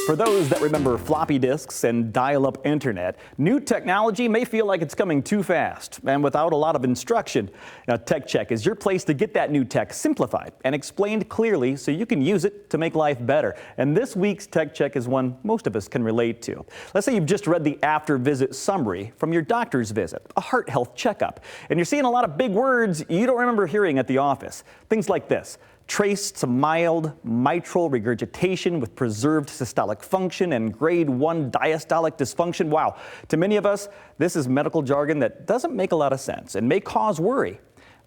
For those that remember floppy disks and dial-up internet, new technology may feel like it's coming too fast and without a lot of instruction. Now, Tech Check is your place to get that new tech simplified and explained clearly so you can use it to make life better. And this week's Tech Check is one most of us can relate to. Let's say you've just read the after-visit summary from your doctor's visit, a heart health checkup, and you're seeing a lot of big words you don't remember hearing at the office. Things like this: traced to mild mitral regurgitation with preserved systolic function and grade 1 diastolic dysfunction. Wow, to many of us, this is medical jargon that doesn't make a lot of sense and may cause worry.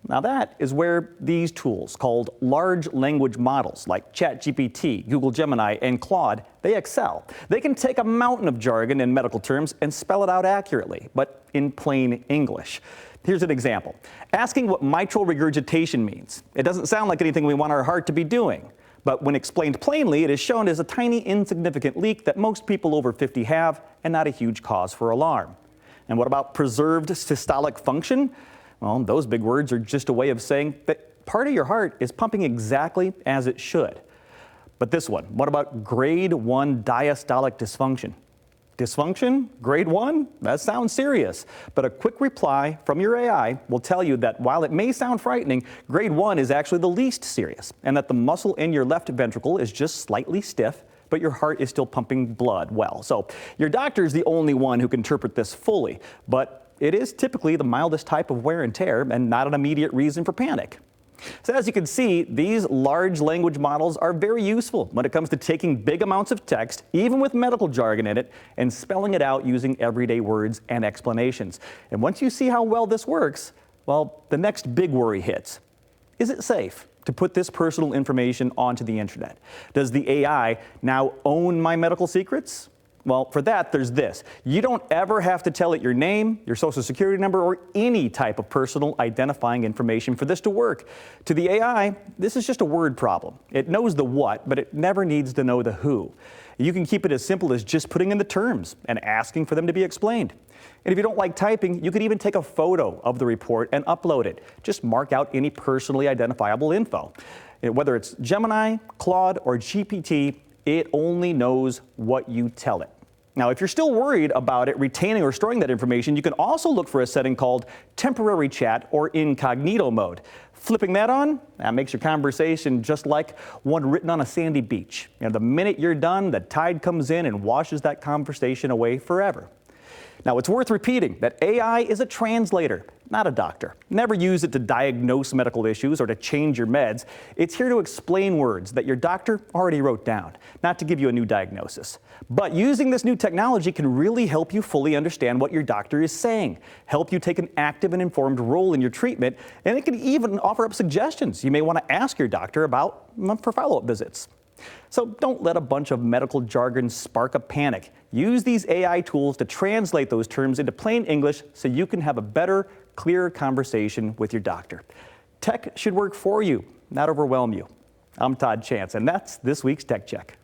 Now that is where these tools called large language models like ChatGPT, Google Gemini, and Claude, they excel. They can take a mountain of jargon in medical terms and spell it out accurately, but in plain English. Here's an example. Asking what mitral regurgitation means. It doesn't sound like anything we want our heart to be doing. But when explained plainly, it is shown as a tiny, insignificant leak that most people over 50 have and not a huge cause for alarm. And what about preserved systolic function? Well, those big words are just a way of saying that part of your heart is pumping exactly as it should. But this one, what about grade 1 diastolic dysfunction? Dysfunction? Grade 1? That sounds serious. But a quick reply from your AI will tell you that while it may sound frightening, grade 1 is actually the least serious, and that the muscle in your left ventricle is just slightly stiff, but your heart is still pumping blood well. So your doctor is the only one who can interpret this fully, but it is typically the mildest type of wear and tear and not an immediate reason for panic. So as you can see, these large language models are very useful when it comes to taking big amounts of text, even with medical jargon in it, and spelling it out using everyday words and explanations. And once you see how well this works, well, the next big worry hits. Is it safe to put this personal information onto the internet? Does the AI now own my medical secrets? Well, for that, there's this. You don't ever have to tell it your name, your social security number, or any type of personal identifying information for this to work. To the AI, this is just a word problem. It knows the what, but it never needs to know the who. You can keep it as simple as just putting in the terms and asking for them to be explained. And if you don't like typing, you could even take a photo of the report and upload it. Just mark out any personally identifiable info. Whether it's Gemini, Claude, or GPT, it only knows what you tell it. Now, if you're still worried about it retaining or storing that information, you can also look for a setting called temporary chat or incognito mode. Flipping that on, that makes your conversation just like one written on a sandy beach. The minute you're done, the tide comes in and washes that conversation away forever. Now, it's worth repeating that AI is a translator, not a doctor. Never use it to diagnose medical issues or to change your meds. It's here to explain words that your doctor already wrote down, not to give you a new diagnosis. But using this new technology can really help you fully understand what your doctor is saying, help you take an active and informed role in your treatment, and it can even offer up suggestions you may want to ask your doctor about for follow-up visits. So don't let a bunch of medical jargon spark a panic. Use these AI tools to translate those terms into plain English so you can have a better, clearer conversation with your doctor. Tech should work for you, not overwhelm you. I'm Todd Chance, and that's this week's Tech Check.